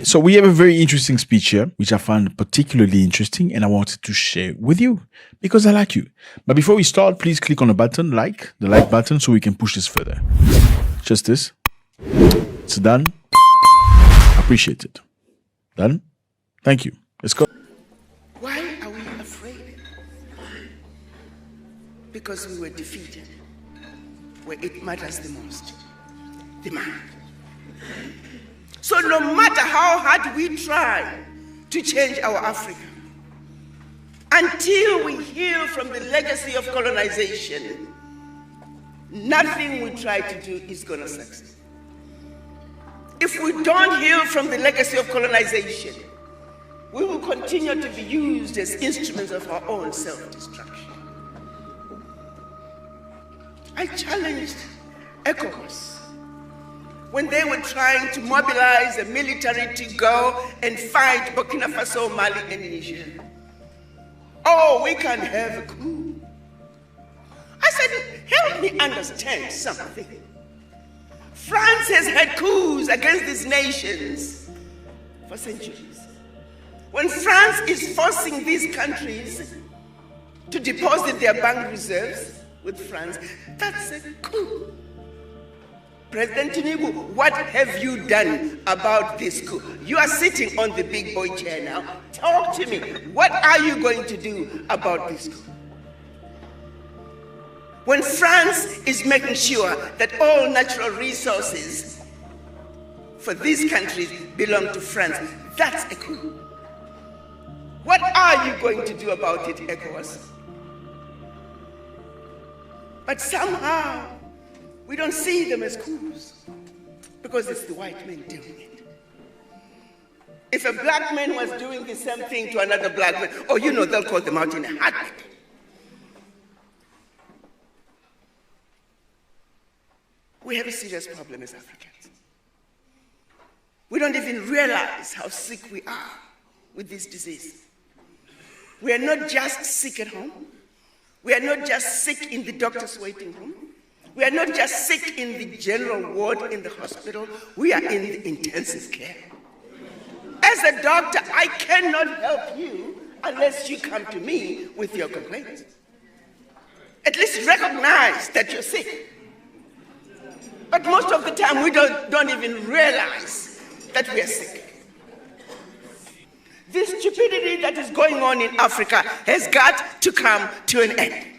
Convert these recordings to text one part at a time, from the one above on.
So we have a very interesting speech here, which I found particularly interesting, and I wanted to share with you because I like you. But before we start, please click on the button, the like button, so we can push this further. Just this. It's done. Appreciate it. Done. Thank you. Let's go. Why are we afraid? Because we were defeated where it matters the most, the mind. So no matter how hard we try to change our Africa, until we heal from the legacy of colonization, nothing we try to do is going to succeed. If we don't heal from the legacy of colonization, we will continue to be used as instruments of our own self-destruction. I challenged Ecowas when they were trying to mobilize the military to go and fight Burkina Faso, Mali, and Niger. Oh, we can have a coup. I said, help me understand something. France has had coups against these nations for centuries. When France is forcing these countries to deposit their bank reserves with France, that's a coup. President Tinubu, what have you done about this coup? You are sitting on the big boy chair now. Talk to me. What are you going to do about this coup? When France is making sure that all natural resources for these countries belong to France, that's a coup. What are you going to do about it, Ecowas? But somehow, we don't see them as coups because it's the white men doing it. If a black man was doing the same thing to another black man, oh, you know, they'll call them out in a heartbeat. We have a serious problem as Africans. We don't even realize how sick we are with this disease. We are not just sick at home. We are not just sick in the doctor's waiting room. We are not just sick in the general ward in the hospital. We are in the intensive care. As a doctor, I cannot help you unless you come to me with your complaints. At least recognize that you're sick. But most of the time, we don't even realize that we are sick. This stupidity that is going on in Africa has got to come to an end.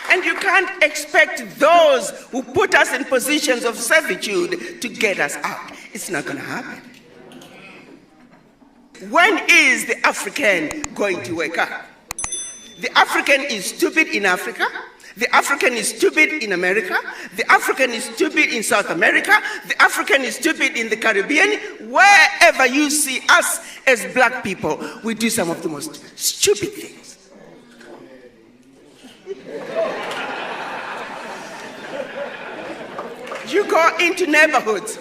And you can't expect those who put us in positions of servitude to get us out. It's not going to happen. When is the African going to wake up? The African is stupid in Africa. The African is stupid in America. The African is stupid in South America. The African is stupid in the Caribbean. Wherever you see us as black people, we do some of the most stupid things. You go into neighborhoods.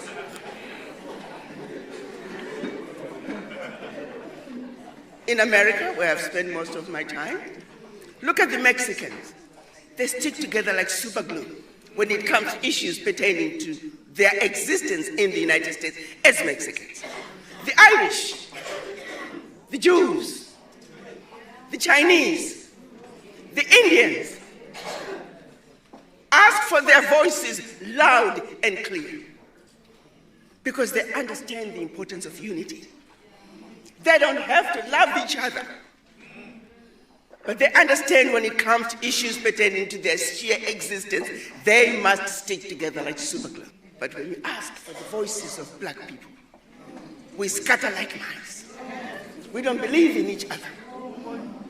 In America, where I've spent most of my time, look at the Mexicans. They stick together like super glue when it comes to issues pertaining to their existence in the United States as Mexicans. The Irish, the Jews, the Chinese, the Indians ask for their voices loud and clear because they understand the importance of unity. They don't have to love each other, but they understand when it comes to issues pertaining to their sheer existence, they must stick together like superglue. But when we ask for the voices of black people, we scatter like mice. We don't believe in each other.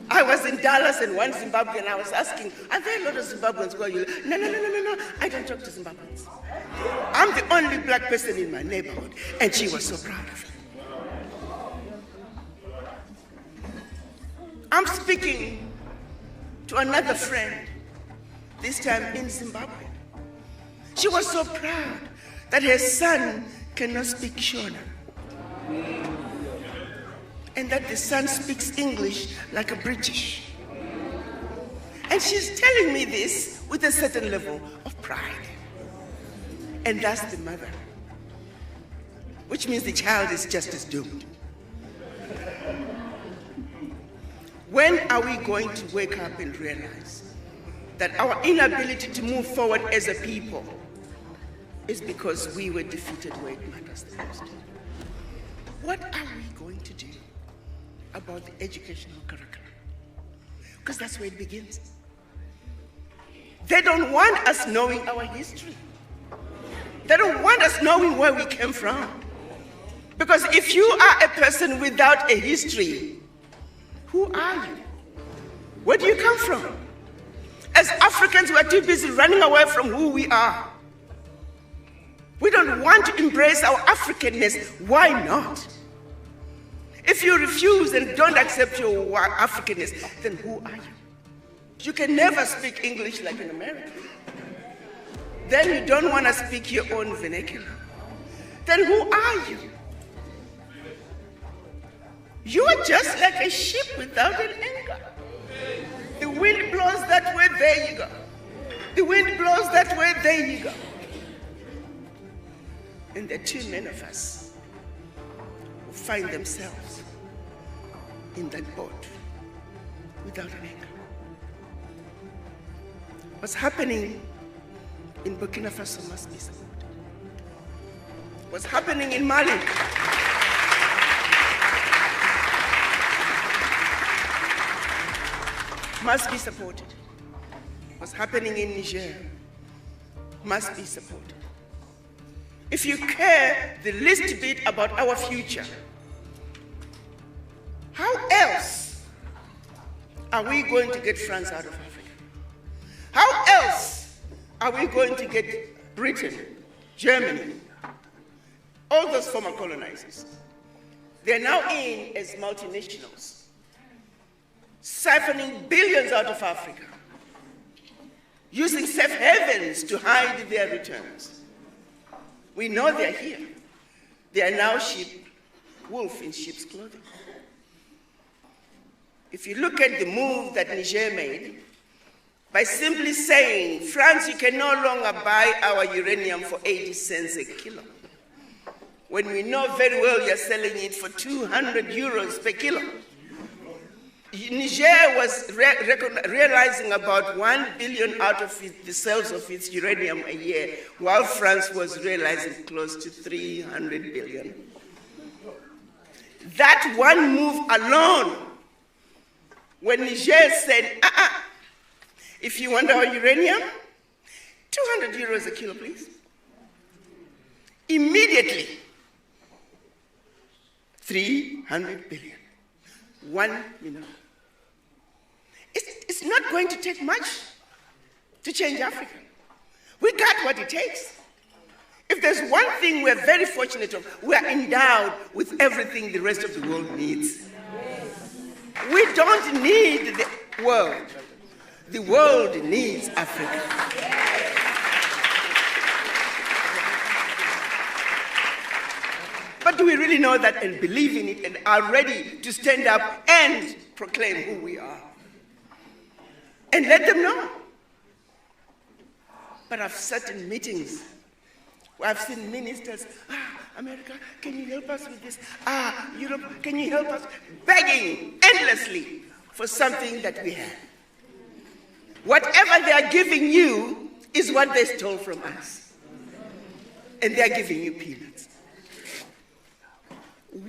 I was in Dallas and one Zimbabwean, I was asking, are there a lot of Zimbabweans who are you? No, I don't talk to Zimbabweans. I'm the only black person in my neighborhood, and she was so proud of it. I'm speaking to another friend, this time in Zimbabwe. She was so proud that her son cannot speak Shona, and that the son speaks English like a British. And she's telling me this with a certain level of pride. and that's the mother, which means the child is just as doomed. When are we going to wake up and realize that our inability to move forward as a people is because we were defeated where it matters the most? What are we going to do about the educational curriculum? Because that's where it begins. They don't want us knowing our history. They don't want us knowing where we came from. Because if you are a person without a history, who are you? Where do you come from? As Africans, we are too busy running away from who we are. We don't want to embrace our Africanness. Why not? If you refuse and don't accept your Africanness, then who are you? You can never speak English like an American. Then you don't want to speak your own vernacular. Then who are you? You are just like a ship without an anchor. The wind blows that way, there you go. The wind blows that way, there you go. And there are too many of us who find themselves in that boat without an anchor. What's happening in Burkina Faso must be supported. What's happening in Mali must be supported. What's happening in Niger must be supported. If you care the least bit about our future, how else are we going to get France out of Africa? How else are we going to get Britain, Germany, all those former colonizers? They're now in as multinationals, siphoning billions out of Africa, using safe havens to hide their returns. We know they're here. They are now wolf in sheep's clothing. If you look at the move that Niger made, by simply saying, France, you can no longer buy our uranium for 80 cents a kilo, when we know very well you're selling it for 200 euros per kilo. Niger was realizing about 1 billion out of the sales of its uranium a year, while France was realizing close to 300 billion. That one move alone, when Niger said, if you want our uranium, 200 euros a kilo, please. Immediately, 300 billion. 1 million. It's not going to take much to change Africa. We got what it takes. If there's one thing we're very fortunate of, we are endowed with everything the rest of the world needs. We don't need the world. The world needs Africa. But do we really know that and believe in it and are ready to stand up and proclaim who we are? And let them know. But I've sat in meetings where I've seen ministers, America, can you help us with this? Europe, can you help us? Begging endlessly for something that we have. Whatever they are giving you is what they stole from us. And they are giving you peanuts.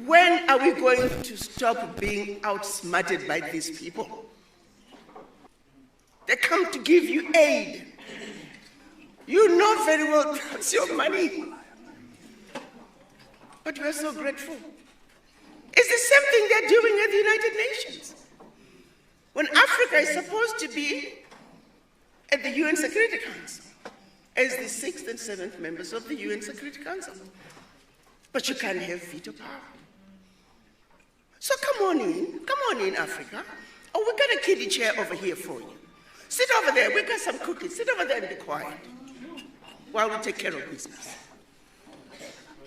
When are we going to stop being outsmarted by these people? They come to give you aid. You know very well that's your money. But we're so grateful. It's the same thing they're doing at the United Nations. When Africa is supposed to be at the UN Security Council as the 6th and 7th members of the UN Security Council. But you can't have veto power. So come on in, Africa. Oh, we got a kiddie chair over here for you. Sit over there, we got some cookies. Sit over there and be quiet while we take care of business.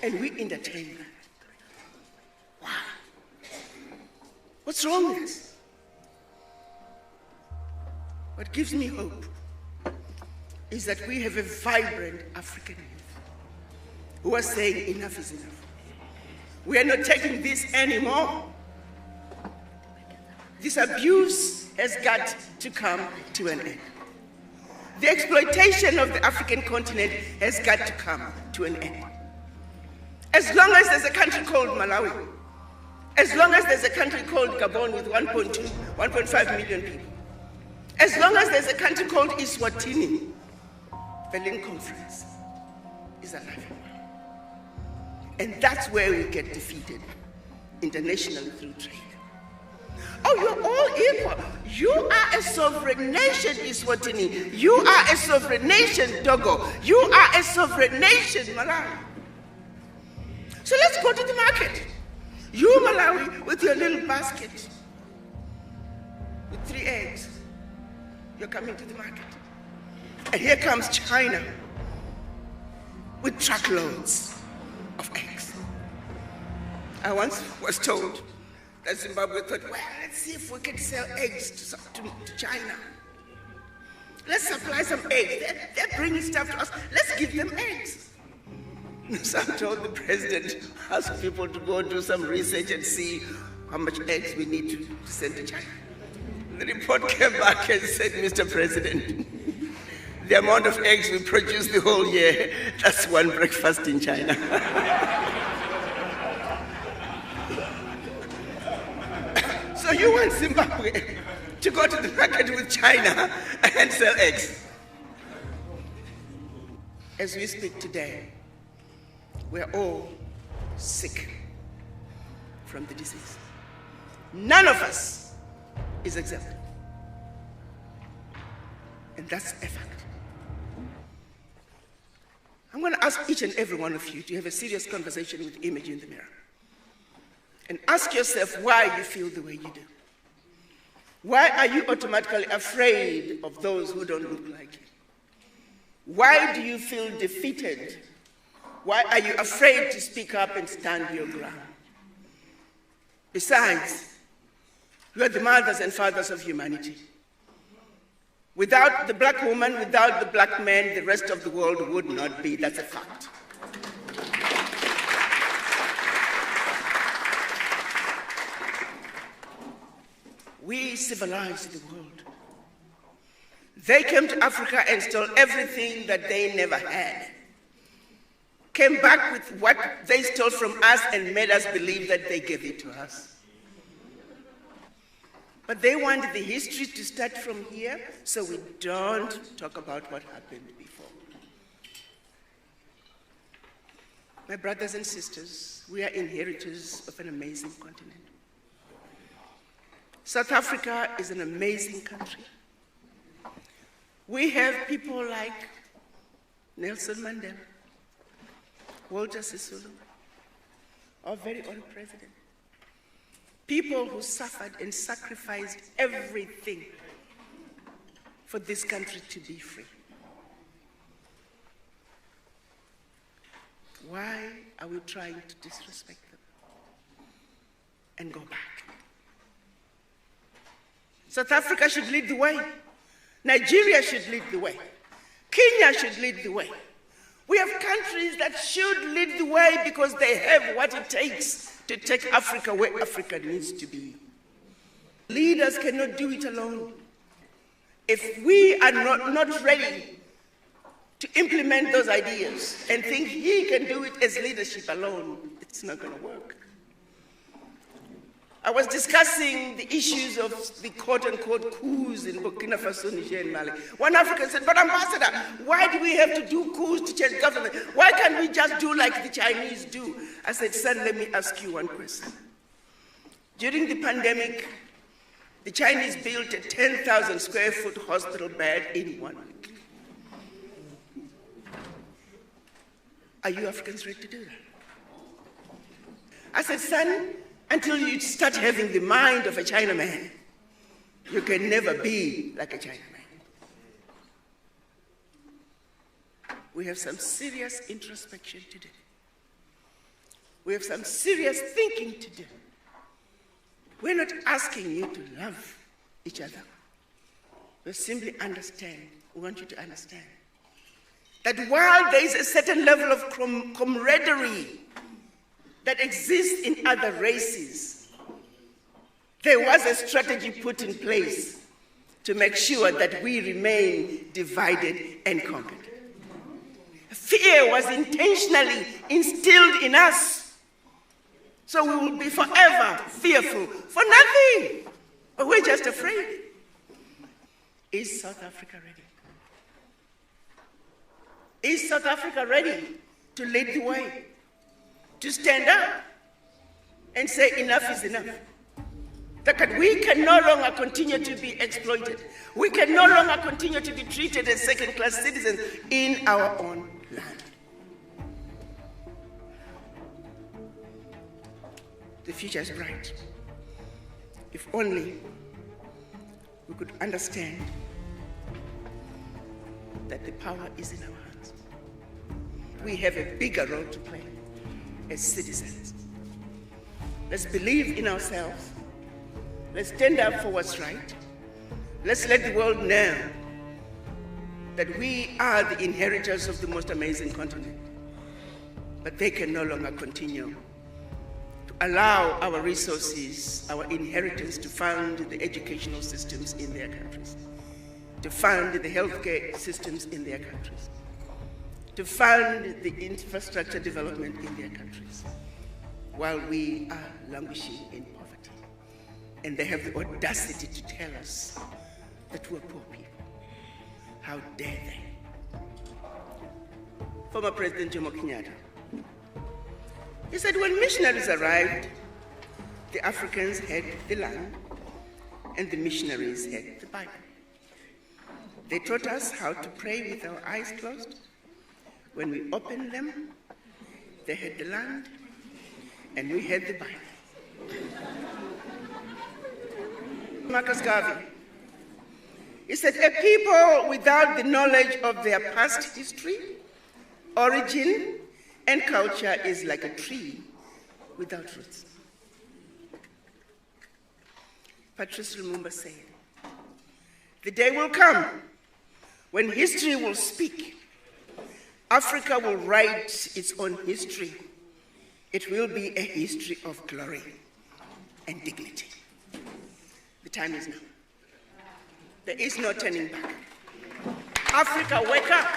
And we entertain them. Wow. What's wrong with us? What gives me hope is that we have a vibrant African youth. who are saying enough is enough. We are not taking this anymore. This abuse has got to come to an end. The exploitation of the African continent has got to come to an end. As long as there's a country called Malawi, as long as there's a country called Gabon with 1.5 million people, as long as there's a country called Eswatini, Berlin Conference is alive. And that's where we get defeated internationally through trade. Oh, you're all equal. You are a sovereign nation, Eswatini. You are a sovereign nation, Togo. You are a sovereign nation, Malawi. So let's go to the market. You, Malawi, with your little basket, with 3 eggs, you're coming to the market. And here comes China with truckloads of eggs. I once was told that Zimbabwe thought, well, let's see if we can sell eggs to China. Let's supply some eggs. They're bringing stuff to us. Let's give them eggs. So I told the president, ask people to go do some research and see how much eggs we need to send to China. The report came back and said, Mr. President, the amount of eggs we produce the whole year, that's one breakfast in China. So you want Zimbabwe to go to the market with China and sell eggs. As we speak today, we're all sick from the disease. None of us is exempt. And that's a fact. I'm going to ask each and every one of you to have a serious conversation with the image in the mirror. And ask yourself why you feel the way you do. Why are you automatically afraid of those who don't look like you? Why do you feel defeated? Why are you afraid to speak up and stand your ground? Besides, you are the mothers and fathers of humanity. Without the black woman, without the black man, the rest of the world would not be. That's a fact. We civilized the world. They came to Africa and stole everything that they never had. Came back with what they stole from us and made us believe that they gave it to us. But they want the history to start from here, so we don't talk about what happened before. My brothers and sisters, we are inheritors of an amazing continent. South Africa is an amazing country. We have people like Nelson Mandela, Walter Sisulu, our very own president. People who suffered and sacrificed everything for this country to be free. Why are we trying to disrespect them and go back? South Africa should lead the way. Nigeria should lead the way. Kenya should lead the way. We have countries that should lead the way because they have what it takes to take Africa where Africa needs to be. Leaders cannot do it alone. If we are not ready to implement those ideas and think he can do it as leadership alone, it's not going to work. I was discussing the issues of the quote-unquote coups in Burkina Faso, Niger, and Mali. One African said, but Ambassador, why do we have to do coups to change government? Why can't we just do like the Chinese do? I said, son, let me ask you one question. During the pandemic, the Chinese built a 10,000 square foot hospital bed in 1 week. Are you Africans ready to do that? I said, son, until you start having the mind of a Chinaman, you can never be like a Chinaman. We have some serious introspection to do. We have some serious thinking to do. We're not asking you to love each other. We simply understand. We want you to understand that while there is a certain level of camaraderie that exists in other races, there was a strategy put in place to make sure that we remain divided and conquered. Fear was intentionally instilled in us, so we will be forever fearful for nothing, but we're just afraid. Is South Africa ready? Is South Africa ready to lead the way, to stand up and say enough is enough? That we can no longer continue to be exploited. We can no longer continue to be treated as second-class citizens in our own land. The future is bright. If only we could understand that the power is in our hands. We have a bigger role to play as citizens. Let's believe in ourselves. Let's stand up for what's right. Let's let the world know that we are the inheritors of the most amazing continent. But they can no longer continue to allow our resources, our inheritance, to fund the educational systems in their countries, to fund the healthcare systems in their countries, to fund the infrastructure development in their countries, while we are languishing in poverty. And they have the audacity to tell us that we're poor people. How dare they? Former President Jomo Kenyatta, he said when missionaries arrived, the Africans had the land and the missionaries had the Bible. They taught us how to pray with our eyes closed. When we opened them, they had the land and we had the Bible. Mwekassa, he said, a people without the knowledge of their past history, origin, and culture is like a tree without roots. Patrice Lumumba said, the day will come when history will speak. Africa will write its own history. It will be a history of glory and dignity. The time is now. There is no turning back. Africa, wake up.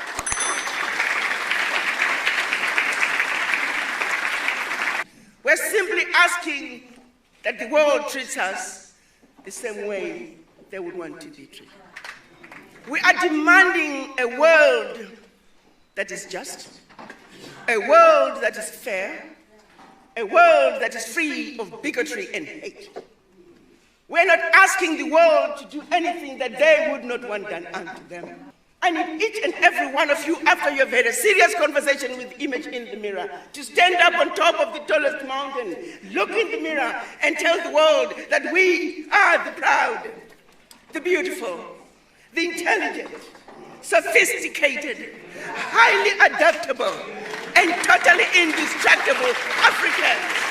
We're simply asking that the world treats us the same way they would want to be treated. We are demanding a world that is just, a world that is fair, a world that is free of bigotry and hate. We're not asking the world to do anything that they would not want done unto them. I need each and every one of you, after you've had a serious conversation with the image in the mirror, to stand up on top of the tallest mountain, look in the mirror, and tell the world that we are the proud, the beautiful, the intelligent, sophisticated, highly adaptable, and totally indestructible Africans.